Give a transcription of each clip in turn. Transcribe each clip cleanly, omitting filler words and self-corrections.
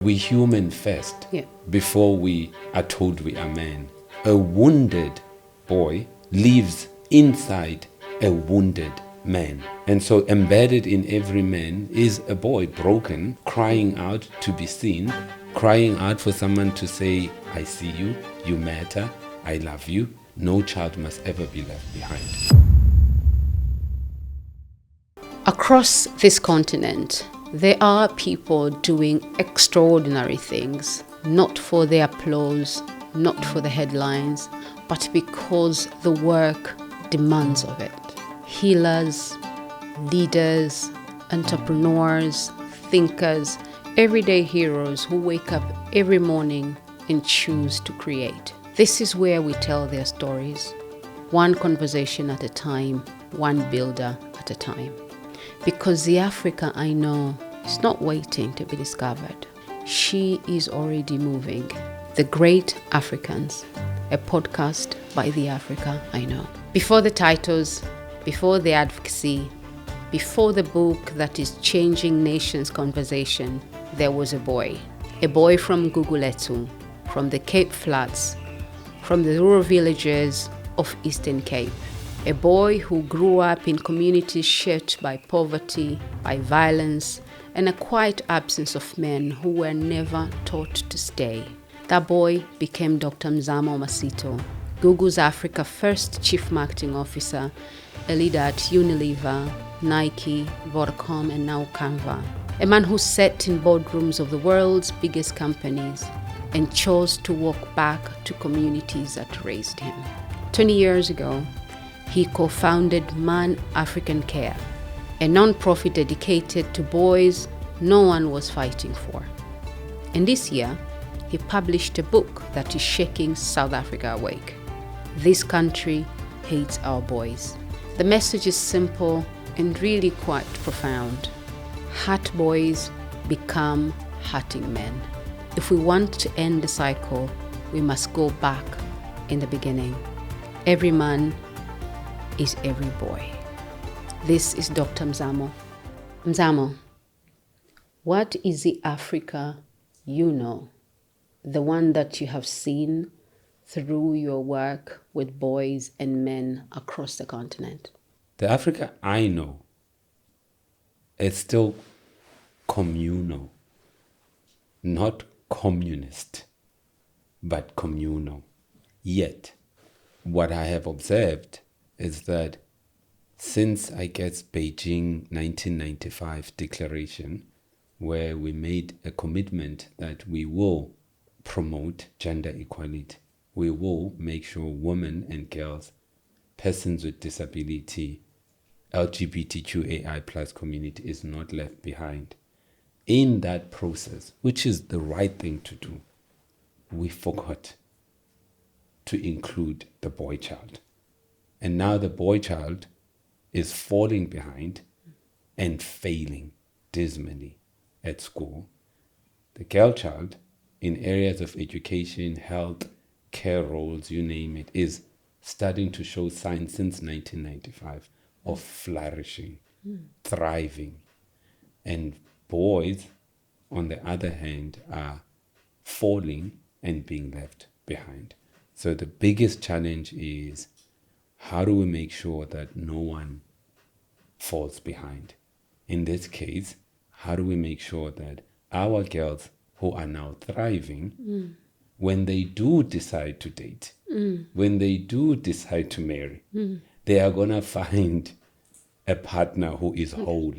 We human first, Yeah. before we are told we are man. A wounded boy lives inside a wounded man. And so embedded in every man is a boy broken, crying out to be seen, crying out for someone to say, I see you, you matter, I love you. No child must ever be left behind. Across this continent, there are people doing extraordinary things, not for the applause, not for the headlines, but because the work demands of it. Healers, leaders, entrepreneurs, thinkers, everyday heroes who wake up every morning and choose to create. This is where we tell their stories, one conversation at a time, one builder at a time. Because the Africa I know is not waiting to be discovered. She is already moving. The Great Africans, a podcast by the Africa I know. Before the titles, before the advocacy, before the book that is changing nations' conversation, there was a boy from Gugulethu, from the Cape Flats, from the rural villages of Eastern Cape. A boy who grew up in communities shaped by poverty, by violence, and a quiet absence of men who were never taught to stay. That boy became Dr Mzamo Masito, Google's Africa first Chief Marketing Officer, a leader at Unilever, Nike, Vodacom, and now Canva. A man who sat in boardrooms of the world's biggest companies and chose to walk back to communities that raised him. 20 years ago, he co-founded Man African Care, a non-profit dedicated to boys no one was fighting for. And this year, he published a book that is shaking South Africa awake. This country hates our boys. The message is simple and really quite profound. Hurt boys become hurting men. If we want to end the cycle, we must go back in the beginning. Every man is every boy. This is Dr. Mzamo. Mzamo, what is the Africa you know, the one that you have seen through your work with boys and men across the continent? The Africa I know is still communal, not communist, but communal. Yet, what I have observed is that since, I guess, Beijing 1995 declaration, where we made a commitment that we will promote gender equality, we will make sure women and girls, persons with disability, LGBTQAI plus community is not left behind. In that process, which is the right thing to do, we forgot to include the boy child. And now the boy child is falling behind and failing dismally at school. The girl child, in areas of education, health, care roles, you name it, is starting to show signs since 1995 of flourishing, thriving. And boys, on the other hand, are falling and being left behind. So the biggest challenge is, how do we make sure that no one falls behind? In this case, how do we make sure that our girls who are now thriving, when they do decide to date, when they do decide to marry, they are going to find a partner who is whole,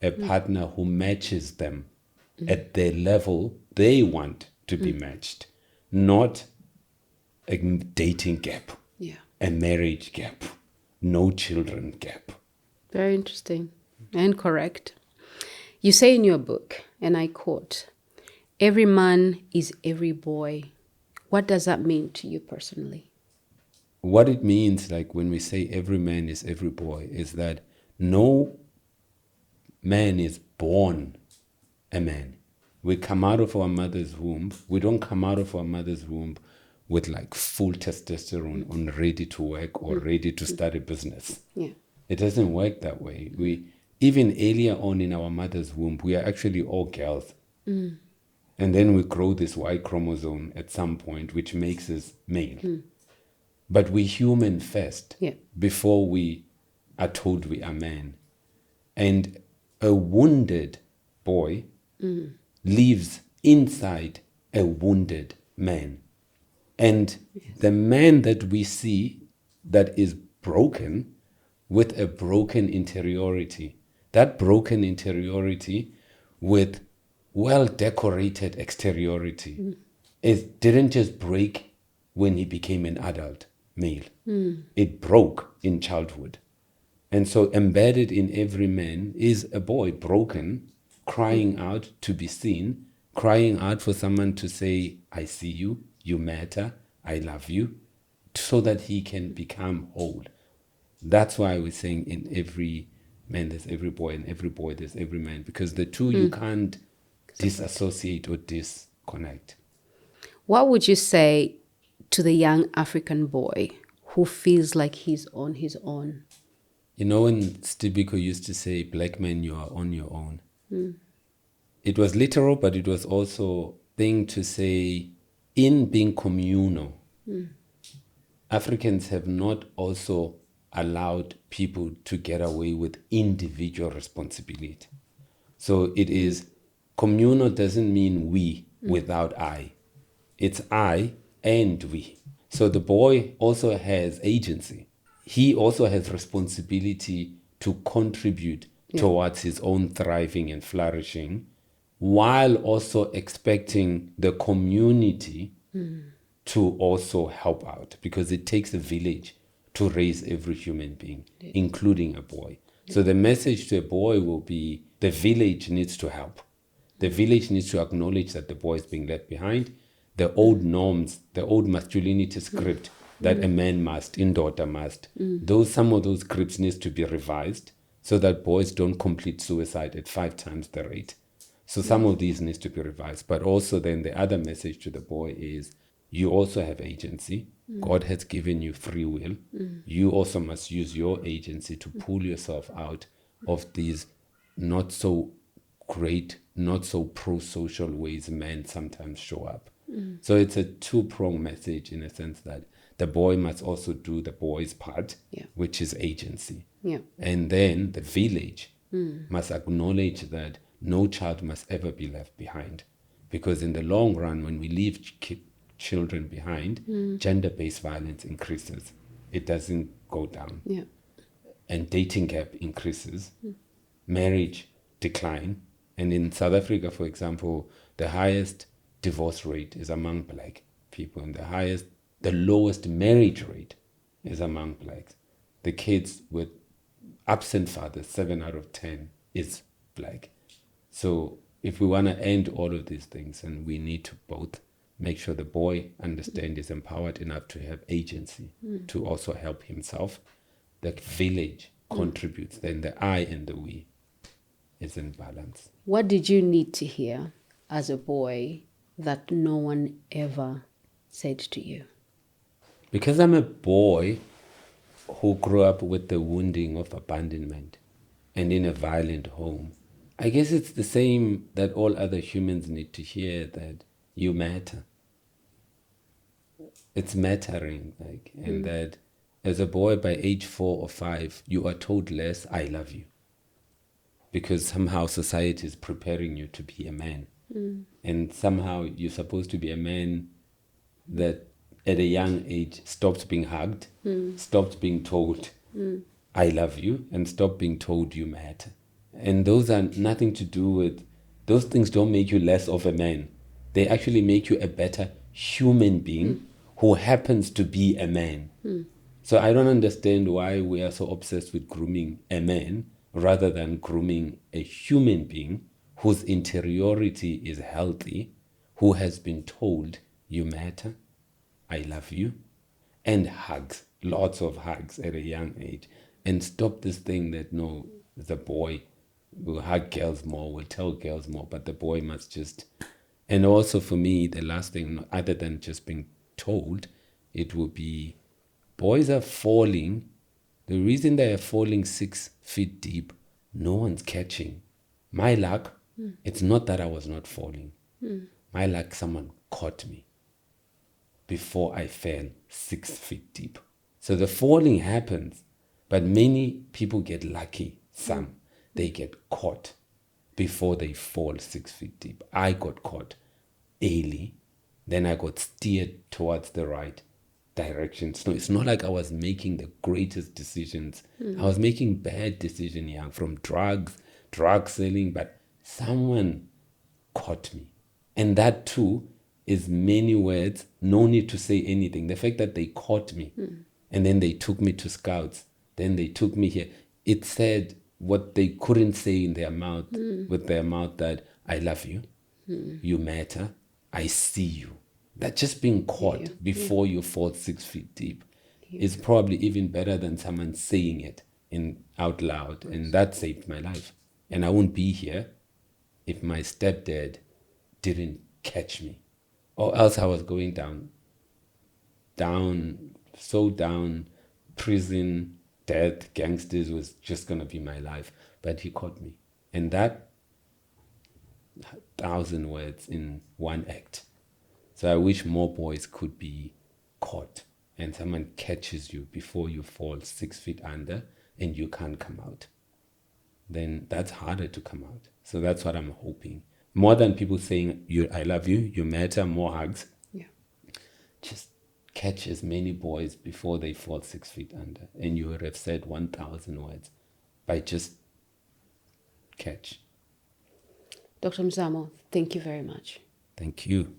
a partner who matches them at the level they want to be matched, not a dating gap. A marriage gap, no children gap. Very interesting and correct. You say in your book, and I quote, every man is every boy. What does that mean to you personally? What it means, like when we say every man is every boy, is that no man is born a man. We come out of our mother's womb. We don't come out of our mother's womb with like full testosterone on ready to work or ready to start a business. Yeah. It doesn't work that way. We even earlier on in our mother's womb, we are actually all girls. And then we grow this Y chromosome at some point, which makes us male. But we human first, before we are told we are man. And a wounded boy lives inside a wounded man. And the man that we see that is broken with a broken interiority, that broken interiority with well-decorated exteriority, it didn't just break when he became an adult male. It broke in childhood. And so embedded in every man is a boy broken, crying out to be seen, crying out for someone to say, I see you, you matter, I love you, so that he can become whole. That's why we're saying in every man there's every boy, and every boy there's every man, because the two you can't disassociate or disconnect. What would you say to the young African boy who feels like he's on his own? You know, when Stibiko used to say, black man, you are on your own. It was literal, but it was also thing to say, in being communal, Africans have not also allowed people to get away with individual responsibility. So it is, communal doesn't mean we without I. It's I and we. So the boy also has agency. He also has responsibility to contribute towards his own thriving and flourishing, while also expecting the community to also help out, because it takes a village to raise every human being, including a boy. So the message to a boy will be, the village needs to help. The village needs to acknowledge that the boy is being left behind. The old norms, the old masculinity script that a man must, indoda must, some of those scripts needs to be revised so that boys don't complete suicide at 5 times the rate. So some of these needs to be revised. But also then the other message to the boy is, you also have agency. God has given you free will. You also must use your agency to pull yourself out of these not so great, not so pro-social ways men sometimes show up. So it's a two-pronged message, in a sense that the boy must also do the boy's part, which is agency. And then the village must acknowledge that no child must ever be left behind. Because in the long run, when we leave children behind, gender-based violence increases. It doesn't go down. And dating gap increases. Marriage decline. And in South Africa, for example, the highest divorce rate is among black people, and the lowest marriage rate is among blacks. The kids with absent fathers, 7 out of 10 is black. So if we want to end all of these things, and we need to both make sure the boy understands is empowered enough to have agency to also help himself, the village contributes, then the I and the we is in balance. What did you need to hear as a boy that no one ever said to you? Because I'm a boy who grew up with the wounding of abandonment and in a violent home, I guess it's the same that all other humans need to hear, that you matter. It's mattering, and that as a boy by age 4 or 5, you are told less, I love you. Because somehow society is preparing you to be a man. And somehow you're supposed to be a man that at a young age stops being hugged, stops being told, I love you, and stop being told you matter. And those are nothing to do with, those things don't make you less of a man. They actually make you a better human being who happens to be a man. So I don't understand why we are so obsessed with grooming a man rather than grooming a human being whose interiority is healthy, who has been told, you matter, I love you, and hugs, lots of hugs at a young age. And stop this thing that, no, the boy will hug girls more, will tell girls more, but the boy must just... And also for me, the last thing, other than just being told, it will be, boys are falling. The reason they are falling 6 feet deep, no one's catching. My luck, it's not that I was not falling. My luck, someone caught me before I fell 6 feet deep. So the falling happens, but many people get lucky. Some, they get caught before they fall 6 feet deep. I got caught early, then I got steered towards the right direction. So it's not like I was making the greatest decisions. I was making bad decisions, young, from drug selling, but someone caught me. And that too is many words, no need to say anything. The fact that they caught me and then they took me to scouts, then they took me here. It said what they couldn't say in their mouth, with their mouth, that I love you, you matter, I see you. That just being caught before you fall 6 feet deep is probably even better than someone saying it in out loud. And that saved my life. And I wouldn't be here if my stepdad didn't catch me, or else I was going down, prison, death, gangsters was just going to be my life. But he caught me. And that 1,000 words in one act. So I wish more boys could be caught and someone catches you before you fall 6 feet under and you can't come out. Then that's harder to come out. So that's what I'm hoping. More than people saying, I love you, you matter, more hugs. Yeah. Just catch as many boys before they fall 6 feet under. And you would have said 1,000 words by just catch. Dr. Mzamo, thank you very much. Thank you.